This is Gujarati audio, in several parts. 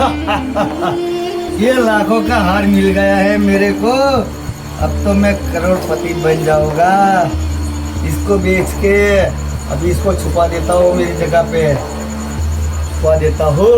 ये लाखों का हार मिल गया है मेरे को। अब तो मैं करोड़पति बन जाऊंगा। इसको बेच के अभी इसको छुपा देता हूँ, मेरी जगह पे छुपा देता हूँ।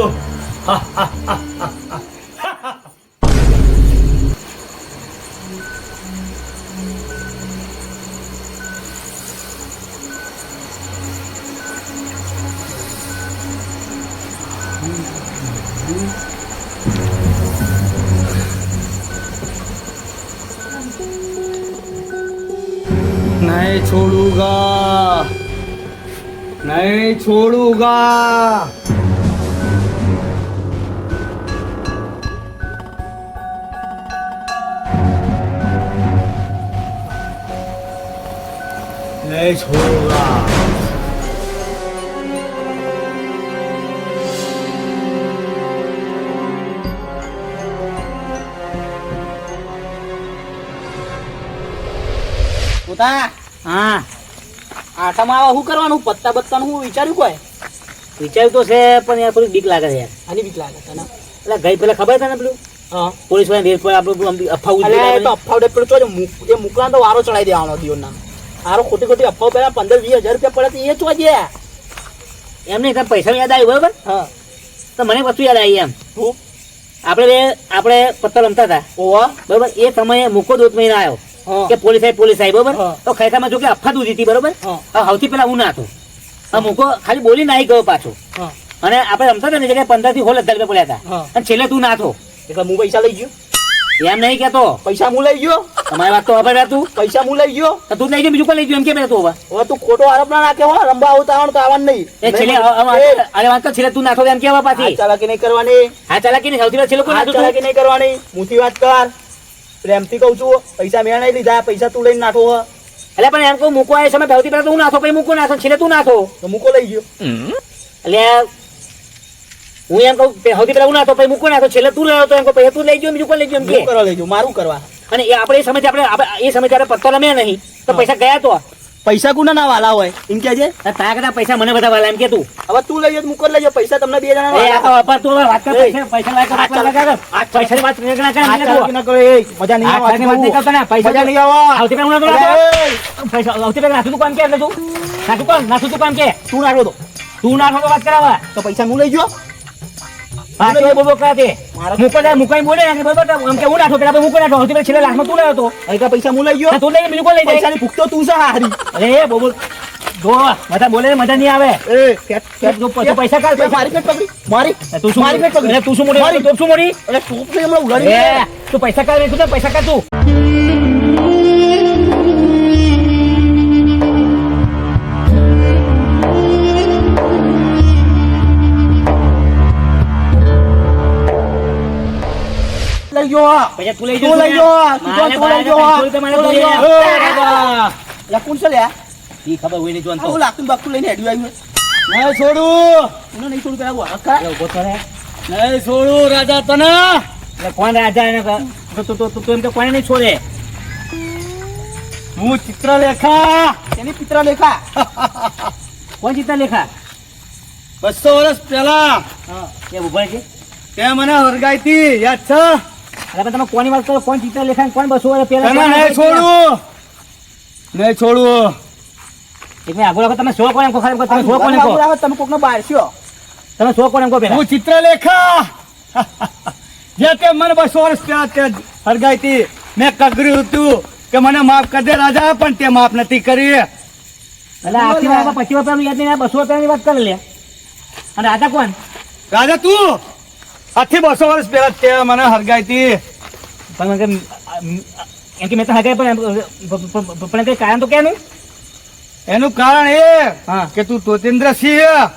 नहीं छोड़ूंगा, नहीं छोड़ूंगा। नहीं छोड़ूंगा। હા આટામાં આવા શું કરવાનું? પત્તા બત્તાનું હું વિચાર્યું કોઈ વિચાર્યું તો છે, પણ યાર થોડી બીક લાગે છે યાર. આની બીક લાગે તને? એટલે ગઈ પેલા ખબર છે ને પેલું પોલીસ વાળા રેડ પર આપણું અફાવ પેલું એ મુકલા તો વારો ચડાવી દેવાનો દિયો નામ. આરો ખોટી ખોટી અફાવ પેલા 15-20 હજાર રૂપિયા પડે એ ચોજે એમને પૈસા યાદ આવ્યું બરોબર. હા તો મને વસ્તુ યાદ આવી એમ. આપણે પત્તા રમતા હતા બરોબર. એ સમયે મૂકો દોત મહિના આવ્યો કે પોલીસ આવી બરોબર. તો ખરેખરમાં જો કે અફા દૂધી હતી બરોબર. સૌથી પેલા હું ના હતો. મૂકો ખાલી બોલી નાઈ ગયો પાછો. અને આપણે રમતા હતા ને જગ્યાએ 15 થી 16 હજાર રૂપિયા પડ્યા હતા. અને છેલ્લે તું ના થો એટલે હું પૈસા લઈ ગયો. એમ નહીં કેતો પૈસા હું લઈ ગયો. તમારી વાત તો હવે તું પૈસા હું લઈ ગયો તો તું લઈ ગયો બીજું કોઈ લઈ ગયો એમ કે તું હવે તું ખોટો આરોપ ના નાખે હો. રંબા આવવાનું તો આવવાનું નહીં. છેલ્લે અરે વાત છેલ્લે તું નાખો એમ કેવા પાછી ચાલાકી નહીં કરવાની. હા ચાલાકી નહીં સૌથી છેલ્લે કોઈ ચાલાકી નહીં કરવાની. મુથી વાત કર પ્રેમથી કઉ છું. પૈસા મેં નહીં લીધા, પૈસા તું લઈને નાખો. એટલે પણ એમ કહું મૂકો એ સમય સૌથી પહેલા તું નાખો પછી મૂકો નાખો છેલ્લે તું નાખો તો મૂકો લઈ ગયો. એટલે હું એમ કહું સૌથી પહેલા હું નાખો પછી મૂકો નાખો છેલ્લે તું લેવો તો એમ કહું પછી તું લઈ ગયો બીજું કોઈ લઈ ગયો એમ કે કરવા લઈ ગયો મારું કરવા. અને એ આપણે એ સમય એ સમય ત્યારે પત્તો રમ્યા નહીં તો પૈસા ગયા તો પૈસા કોના ના વાલા હોય એમ કે છે. તારા કરતા પૈસા મને બધા વાલા એમ કે તું હવે તું લઈ જાય મૂકો લઈ જાય પૈસા તમને બે જણા તું વાત કર પૈસા પૈસાની વાત મજા નહીં આવે. પૈસા નહીં આવો સૌથી પહેલા નાખું કામ કે એટલે તું નાખું તું કામ કે તું નાખો તો તું નાખો તો વાત કરાવવા તો પૈસા હું લઈ ગયો. બોલો કરાતે મુકાઈ બોલે આમ કે હું નાખો પેલા મૂકો નાખો સૌથી પહેલા છેલ્લે લાખમાં તું લેવો તો પૈસા હું લઈ ગયો. તું લઈ બિલકુલ લઈ જાય પૈસાની ભૂખતો તું છે હારી. અરે બોલ જો બધા બોલે મજા નહીં આવે. પૈસા કાઢ મારી પેટ પકડી મારી તું શું મારી પેટ પકડી તું શું મોડી ટોપ શું મોડી એટલે ટોપ ને હમણાં ઉગાડી તું પૈસા કાઢ તું પૈસા કાઢ તું. લઈ ગયો પૈસા તું લઈ ગયો કોણ છે લ્યા ઈ ખબર હોય નહીં જોન તો લાગતું બાકતું લઈને હેડ્યું આવ્યું. નહીં છોડું એને નહીં છોડું પેલા હક્કા ઉભો કરે નહીં છોડું રાજા તને. એટલે કોણ રાજા એને તું એમ કે કોને નહીં છોડે? હું ચિત્રલેખા. એની ચિત્રલેખા કોણ ચિત્રલેખા? 200 વર્ષ પહેલા એ ઉભા છે તે મને હરગાઈ હતી યાદ છે? અરે તમે કોની વાત કરો? કોણ ચિત્રલેખા કોણ 200 વર્ષ પહેલા? નહીં છોડું નહીં છોડું. એક મેં આગળ રાખો તમે સો કોણ એમ કહો ખાલી તમે સો કોણ એમ કહો તમે કોકનો બારસ્યો તમે સો કોણ એમ કહો પેલા હું ચિત્રલેખા જે તે મને 200 વર્ષ પહેલા તે હરગાઈ હતી. મેં કગર્યું હતું કે મને માફ કરી દે રાજા પણ તે માફ નથી કરી. એટલે આખી વાત 25 વર્ષ પહેલા યાદ નહીં 200 વર્ષ પહેલાની વાત કરી લે. અને રાજા કોણ? રાજા તું આથી 200 વર્ષ પહેલા તે મને હરગાઈ હતી. પણ એમ કે મેં તો હરગાઈ પણ કઈ કારણ તો કેનું? એનું કારણ એ કે તું તોતેન્દ્રસિંહ.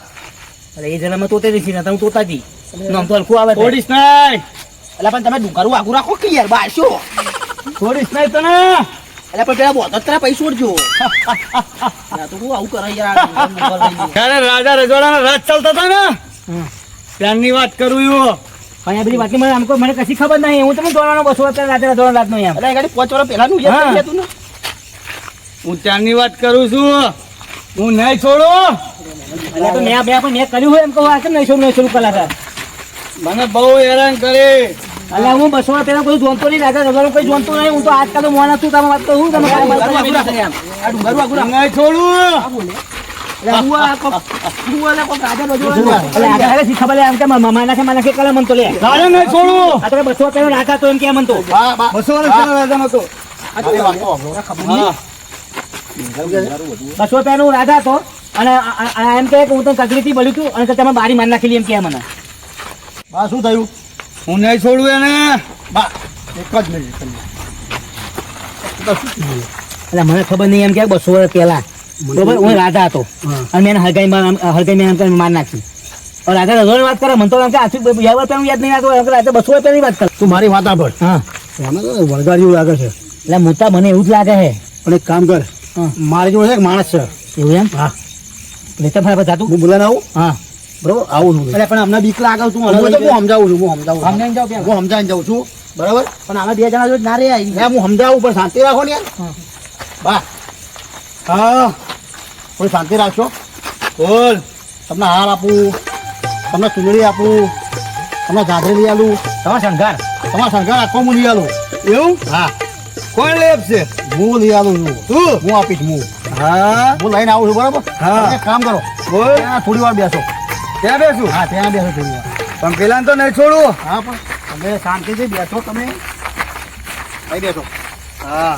અરે એ જન્મ તોતેન્દ્રસિંહ નતા હું તોતાજી નામ તો હલકું આવે થોડીશ નહીં. એટલે પણ તમે ડુંગારું આગું રાખો કે યાર બારશો થોડીશ નહીં તને. એટલે પણ પેલા બોતરા પૈસા છોડજો તો હું આવું કરે યાર. ત્યારે રાજા રજવાડાના રાજ ચાલતા હતા ને ત્યારની વાત કરું છું. પણ આ બધી વાત મને કશી ખબર નહીં. હું તમને દોડવાનો 200 વર્ષ રાજા રજવાડા રાત નો એમ એટલે ગાડી 5 વર્ષ પહેલા નું યાદ તું ને હું ત્યારની વાત કરું છું. હું નહીં છોડું. મેં કર્યું હોય એમ કહું કેમ નહીં છોડું કલાકાર મને બહુ હેરાન કરે. અલ્યા હું બસો પેલા કોઈ જોનતો નહીં રાજા રજાનો કોઈ જોનતો નહીં. હું તો આજકાલ તો મોના છું. તમે વાત તો હું તમે કાંઈ વાત કરી આમ. આ ડુંગર વાગું રામ. નહીં છોડું. અલ્યા હું આ કોક રાજા બધું અલ્યા આગળ આગળ શીખા ભલે એમ કે માના કે કલા મન તો લે. રાજા નહીં છોડું. આ તો બસો પેલો રાજા તો એમ કે મન તો 200 વર્ષ પહેલા રાજા નતો. હા. બસો પેલું રાજા હતો અને એમ કે હું તો તકલીફથી બળ્યું હતું અને તમે બારી મારી નાખેલી એમ કે મને. બા શું થયું? હું નહીં છોડું એને. બા એક જ મિનિટ. એટલે મને ખબર નહીં એમ કે 200 વર્ષ પહેલા બરોબર હું રાજા હતો અને મેં હરગાઈ મેં માર નાખી. રાજા રજોની વાત કરે મને તો એમ કે આથી યાદ નહીં આવતો રાજા 200 વર્ષ પહેલાની વાત કર. તું મારી વાત સાંભળ. હા વળગાડ જેવું લાગે છે. એટલે મોટા મને એવું જ લાગે છે. પણ એક કામ કર. મારી જોડે એક માણસ છે. એવું એમ? હા. લેતા ફટાફટ જાતું. હું બોલાને આવું. હા બરોબર આવું છું. એટલે પણ અમને બીક લાગે તું હું સમજાવું છું. સમજાઈને જાઓ પેલા. હું સમજાવીને જાઉં છું. બરાબર. પણ આમાં 2 જણા જો ના રે આવી. હું સમજાવું પણ શાંતિ રાખો ને યાર. બા હા થોડી શાંતિ રાખશો. બોલ. તમને હાર આપું, તમને ચૂંદડી આપું, તમને જાદરી લઈ આલું, તમારો શણગાર તમારા શણગાર આખો હું લઈ આલું. એવું? હા. કોણ લઈ આપશે? હું લઈ આલું છું. તું? હું આપીશ હું. હા હું લઈને આવું છું. બરાબર. હા એક કામ કરો. બોલ. ત્યાં થોડી વાર બેસો. ત્યાં બેસું? હા ત્યાં બેસો થોડી વાર. પણ પેલા તો નહીં છોડું. હા પણ તમે શાંતિથી બેસો. તમે અહીં બેસો. હા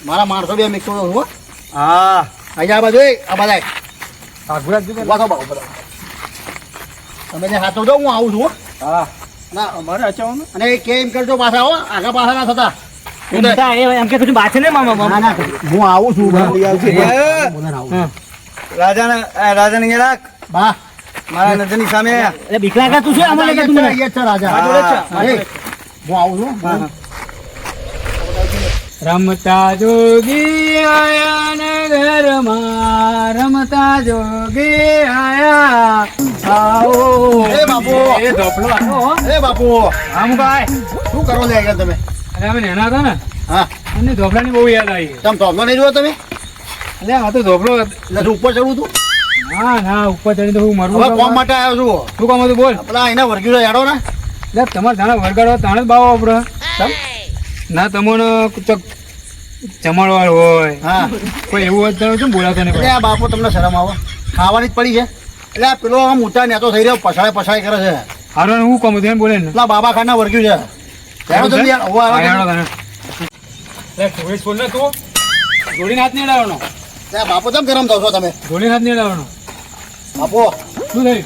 મારા માણસો બે મિક્સ કરો છો. હા અહીં આ બાજુ આ બધા તમે જે હાથો દો હું આવું છું. હા ના અમારે અચાવવાનું અને કેમ કરજો પાછા હો આગા પાછા ના થતા. એમ કે તું બાદ છે ને મામા હું આવું છું. રાજા ને રાખ બા મારા નજરની સામે. એટલે બીક લાગે તું શું આમાં લાગે તું મને? રાજા હું આવું છું. રમતા જોગી આયા ને ઘરમાં રમતા જોગી આયા આવો. એ બાપુ એ ધોપલો આવો. એ બાપુ આમ ભાઈ શું કરો લે આગળ તમે? અરે અમે નેના હતા ને હા અમને ધોપલાની બહુ યાદ આવી. તમે ધોબલો નહીં જોયો તમે? એટલે આ તો ધોપલો એટલે તું ઉપર ચડવું તું? ના ના ઉપર ચડી તો હું મરવું. હવે કોમ માટે આવ્યો છું. શું કામ હતું બોલ? પેલા એના વર્ગીડો યાડો ને એટલે તમારે જાણે વરગાડો તાણે જ બાવો વાપરો. ના તમને જમાડવાર હોય હા કોઈ એવું હોય તો શું બોલાતો નહીં. એટલે આ બાપુ તમને શરમ આવે? ખાવાની જ પડી છે. એટલે આ પેલો આમ ઊંચા નેતો થઈ રહ્યો પછાડે કરે છે. હારો હું કામ હતું એમ બોલે ને. પેલા બાબા ખાના વર્ગ્યું છે. યાડો જલ્દી યાર. હવે આવે તું જોડીને હાથ નહીં અડાવવાનો. ત્યાં બાપુ કેમ ગરમ થાવ છો તમે? જોડીને હાથ નહીં અડાવવાનો. બાપુ શું થયું?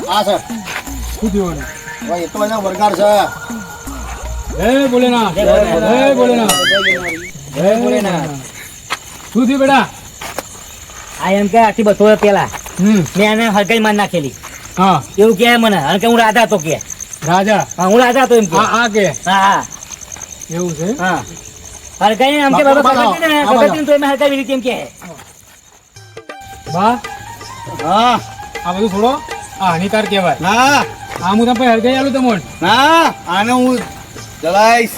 હા સર શું થયું? હવે એટલો બધા વરગાડ છે. જય ભોલેનાથ, જય ભોલેનાથ, જય ભોલેનાથ. શું થયું બેટા? આ એમ કે આથી 200 વર્ષ પહેલા મેં એને હરગાઈ માર નાખેલી. હા એવું કે મને અને કે હું રાજા તો કે રાજા. હા હું રાજા તો એમ કે. હા કે હા એવું છે. હા હરગાઈ એમ કે બાબા કગતી તો એમ હરગાઈ રીતે એમ કે. બા હા આ બધું છોડો. આ હાનિકાર કહેવાય. ના આ હું તમે હરગાઈ આલું તમને. ના આને હું જલાઈશ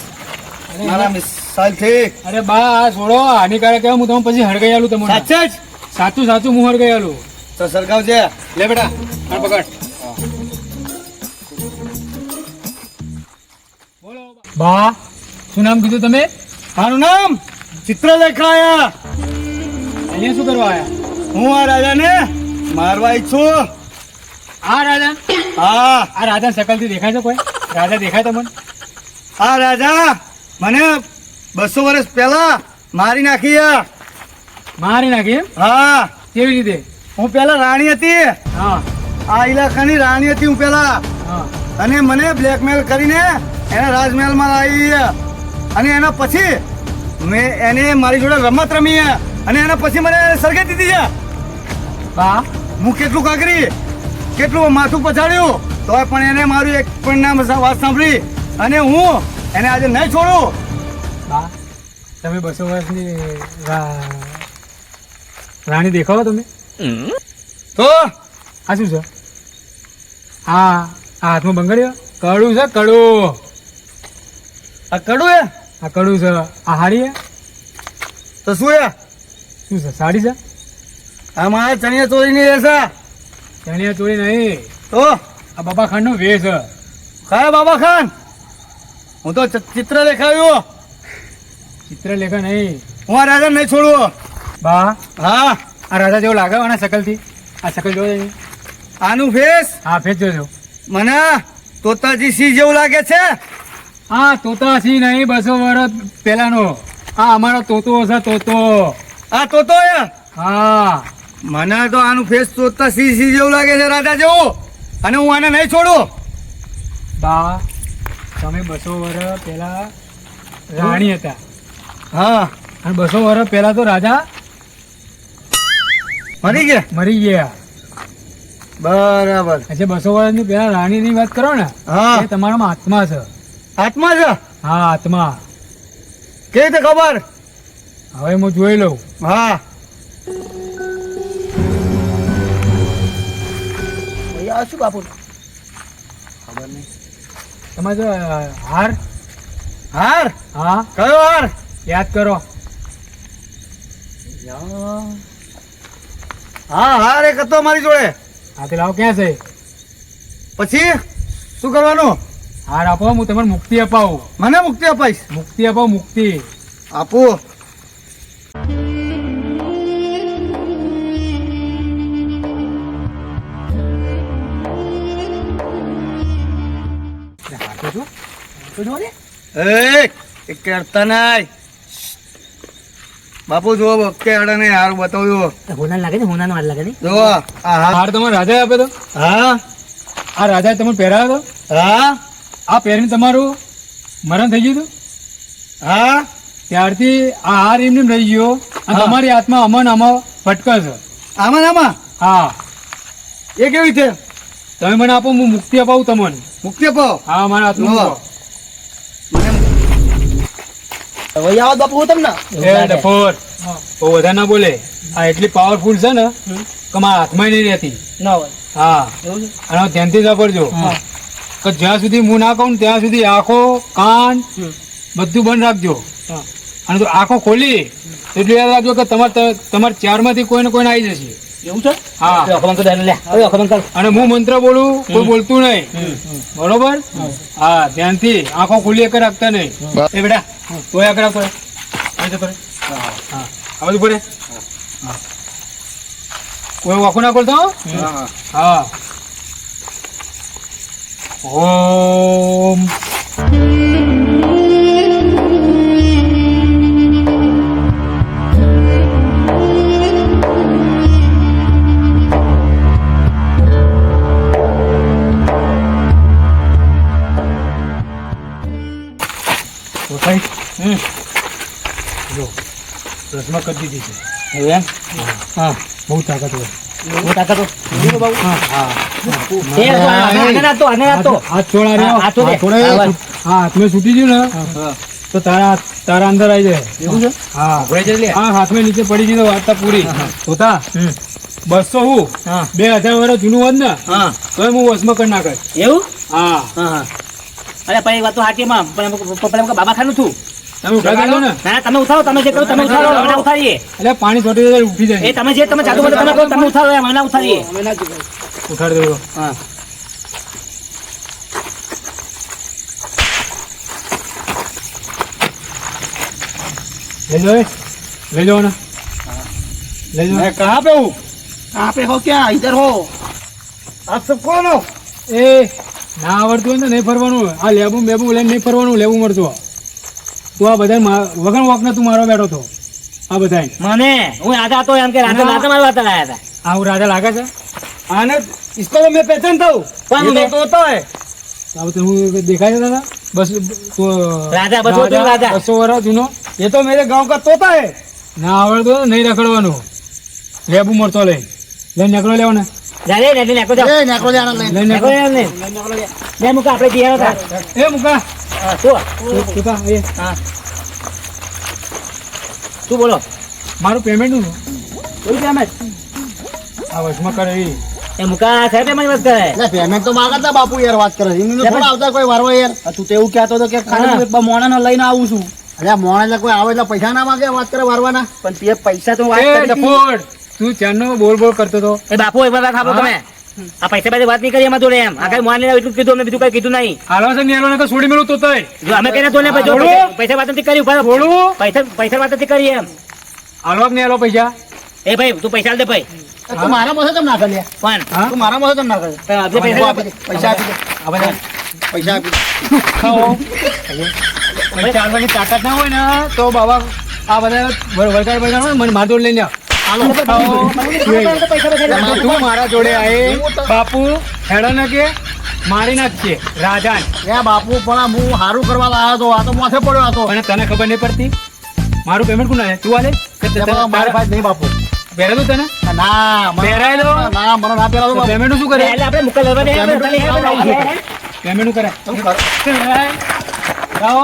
મારા મિસાલ છે. અરે બા આ છોડો હાનિકારક કહેવાય. હું તમને પછી હરગાઈ આલું તમને. સાચે જ સાચું હું હરગાઈ આલું. તો સરકાવ છે. લે બેટા આ પકડ. બોલો બા શું નામ કીધું તમે? મારું નામ ચિત્રલેખાયા. અહીંયા શું કરવા આયા? હું આ રાજાને મારવા ઈચ્છું. આ રાજા? હા આ રાજા શકલથી દેખાય છે કોઈ? રાજા દેખાય તમને? આ રાજા મને 200 વર્ષ પહેલા મારી નાખી. મારી નાખી એમ? હા કેવી રીતે? હું પેલા રાણી હતી. હા આ ઇલાકાની રાણી હતી હું પેલા. હા અને મને બ્લેકમેલ કરીને એના રાજમહેલમાં લાવી અને એના પછી મેં એને મારી જોડે રમત રમી અને એના પછી મને સળગાઈ દીધી છે. બા હું કેટલું કાગરી કેટલું માથું પછાડ્યું તોય પણ એને મારું એક પણ નામ વાત સાંભળી અને હું એને આજે નહીં છોડું. બા તમે 200 વર્ષની રાણી દેખાવો તમે તો આ શું છે? આ હાથમાં બંગડ્યો કડું છે કડું. આ કડું એ આ કડું છે. આ હાડી તો શું એ શું છે? સાડી છે? આ મારા ચણિયા ચોરીની રહેશે. ચણિયા ચોરી નહીં તો આ બાબા ખાન નો વેશ હ. કયા બાબા ખાન? હું તો ચિત્ર દેખાયું. ચિત્રલેખા નહીં હું આ રાજા નહીં છોડું. બા. હા, આ રાજા જેવો લાગે આના શકલ થી. આ શકલ જોયો આનું ફેસ હા ફેસ જોજો. મને તોતાજી સિંહ જેવું લાગે છે. હા તોતા સિંહ નહીં 200 વર્ષ પહેલાનો. આ અમારો તોતો હશે તોતો. આ તોતો હે? હા મને તો આનું ફેસ તોતા સિંહ જેવું લાગે છે, રાજા જેવું. અને હું આને નહીં છોડું. બા તમે 200 વર્ષ પહેલા રાણી હતા હા, અને 200 વર્ષ પહેલા તો રાજા મરી ગયા. મરી ગયા. બરાબર. આજે 200 વર્ષની પહેલા રાણીની વાત કરો ને હા, એ તમારામાં આત્મા છે. આત્મા છે. હા આત્મા. કેવી રીતે ખબર? હવે હું જોઈ લઉં. હા, શું બાપુ? તમારે જો હાર હાર. હા કયો હાર? યાદ કરો. હા, હાર એક હતો મારી જોડે. હા તે લાવો ક્યાં છે? પછી શું કરવાનું? હાર આપો હું તમને મુક્તિ અપાવું. મને મુક્તિ અપાઈશ. મુક્તિ અપાવ મુક્તિ. આપું. એક કરતા નહીં. બાપુ જુઓ, કે અડે ને હારું બતાવ્યું. હોના લાગે છે, હોનાનો હાથ લાગે છે. જુઓ આ હાર. હાર તમારે રાજાએ આપ્યો તો? હા, આ રાજાએ તમને પહેરાવ્યો તો? હા, આ પહેરીને તમારું મરણ થઈ ગયું હતું? હા. ત્યારથી આ હાર એમને રહી ગયો અને હા. તમારી આત્મા આમાં ને આમાં ભટકે છે. આમાં ને આમાં હા એ કેવી છે? તમે મને આપો હું મુક્તિ અપાવું તમને. મુક્તિ અપાવો. હા મારા જુઓ. આત્મા હવે આવો બાપુ હું તમને ડફોર બહુ વધારે ના બોલે. આ એટલી પાવરફુલ છે ને કે મારા હાથમાં નહીં રહેતી. ના હોય હા એવું છે. અને હવે ધ્યાનથી સાંભળજો કે જ્યાં સુધી હું ના કહું ને ત્યાં સુધી આંખો કાન બધું બંધ રાખજો. હા. અને જો આંખો ખોલી એટલું યાદ રાખજો કે તમારે ચારમાંથી કોઈને કોઈને આવી જશે. એવું છે. હા અખબાર તો લે હવે અખબાર કર. અને હું મંત્ર બોલું કોઈ બોલતું નહીં. બરોબર. હા ધ્યાનથી આંખો ખુલી એક રાખતા નહીં. એ બેટા તો આગળ આવતો રહે. અહીં જતો રહે. હા આ બધું પડે. કોઈ વાંખું ના ખોલતો હો? હા ઓમ તો સાહેબ જો રસમાં કરી દીધી છે. એવું એમ. હા બહુ તાકાત હોય. બહુ તાકાત હો. બાબુ હા હા એ આને નાખતો, આને નાખતો. હાથ છોડા રહ્યો. હાથ છોડે. હા હાથમાં છૂટી ગયું ને તો તારા અંદર આવી જાય. એવું છે. હા હા હાથમાં નીચે પડી ગઈ તો વાર્તા પૂરી. હોતા 200 હું હા 2000 વર્ષ જૂનું હોત ને હા તો હું વસમાં કરી નાખે. એવું. હા હા હા. અરે પણ એક વાત તો હાચી માં પણ એમ કે બાબા ખાનું છું. તમે ઉઠાડી દો ને. ના તમે ઉઠાવો, તમે જે કરો તમે ઉઠાવો, અમે ના ઉઠાડીએ. એટલે પાણી છોટી જાય ઉઠી જાય. એ તમે જે તમે જાદુ કરો તમે કરો, તમે ઉઠાવો, અમે ના ઉઠાડીએ. ઉઠાડી દો. હા લઈ જાઓ એ. લઈ જાઓ ને લઈ જાઓ. मैं कहाँ पे हूँ? कहाँ पे हो क्या? इधर हो. आप सब कौन हो? એ ના આવડતું હોય ને નહીં ફરવાનું. આ લેબુ બેબુ લઈને નહીં ફરવાનું. લેવું મળતું તું આ બધા વગર વોકને તું મારો બેઠો હતો. આ બધા મને હું રાજા હતો એમ કે રાજા રાજા મારા વાત લાયા હતા. આ હું રાજા લાગે છે. आने इसको तो मैं पहचानता हूँ. कौन ये है? तो तोता है. આ બધું હું દેખાય છે દાદા? બસ તો રાજા, બસો તો રાજા. 200 વર્ષ જૂનો. ये तो मेरे गांव का तोता है. ના આવડતું હોય ને નહીં રખડવાનું. લેબુ મળતો લઈને નીકળો લેવો ને. જા રે ને નેકો જા. લઈને નેકો નીકળો. જા ને. લે મુકા આપણે બિહાર હતા. એ મુકા હા શું? તું એ હા શું બોલો? મારું પેમેન્ટ નું કોઈ પેમેન્ટ? આ વચમાં કરે એ. એ મુકા સાહેબ એમ જ વાત કરે. પેમેન્ટ તો માગતા બાપુ યાર વાત કરે. એમને થોડા આવતા કોઈ વારવા યાર. તું તો એવું કહેતો હતો કે ખાલી મોણા લઈને આવું છું. અરે મોણા એટલે કોઈ આવે એટલે પૈસા ના માંગે વાત કરે વારવાના. પણ તે પૈસા તો એ ડફોડ તું ચારનો બોલ બોલ કરતો હતો. એ બાપુ એક વાર સાંભળો તમે. આ પૈસા પાસે વાત નહીં કરી એમાં જોડે એમ આ કઈ માની એટલું જ કીધું અમને બીજું કઈ કીધું નહીં હાલવા છે મેલો ને તો છોડી મેલું તો તોય. જો અમે કહીને તો ને પછી જો પૈસા વાત નથી કરી ઉભા રહો. થોડું પૈસા વાત નથી કરી એમ હાલવા કે નહીં હાલો પૈસા? એ ભાઈ તું પૈસા આલ દે ભાઈ તું મારા પાસે કેમ ના કરે પણ હા? તું મારા પાસે કેમ ના કરે આપજે પૈસા આપી દે. પૈસા આપી દે આ બધા પૈસા આપી દે ખાઓ. પૈસા હાલવાની તાકાત ના હોય ને તો બાબા આ બધા વળગાડ બળગાડ હોય ને મને માર જોડે લઈને આવ. પૈસા તું મારા જોડે આય બાપુ હેડો ને કે મારી નાખીએ રાજાન. એ બાપુ પણ હું સારું કરવા લાવ્યો તો આ તો માથે પડ્યો હતો અને તને ખબર નહીં પડતી મારું પેમેન્ટ કોણ આલે? તું આલે કે મારા પાસે નહીં બાપુ પહેરે તું તને ના પહેરાય દો. ના મને ના પહેરાવો પેમેન્ટ શું કરે? એટલે આપણે મુકલ લેવા દે પેમેન્ટ શું કરે? તું કર આવો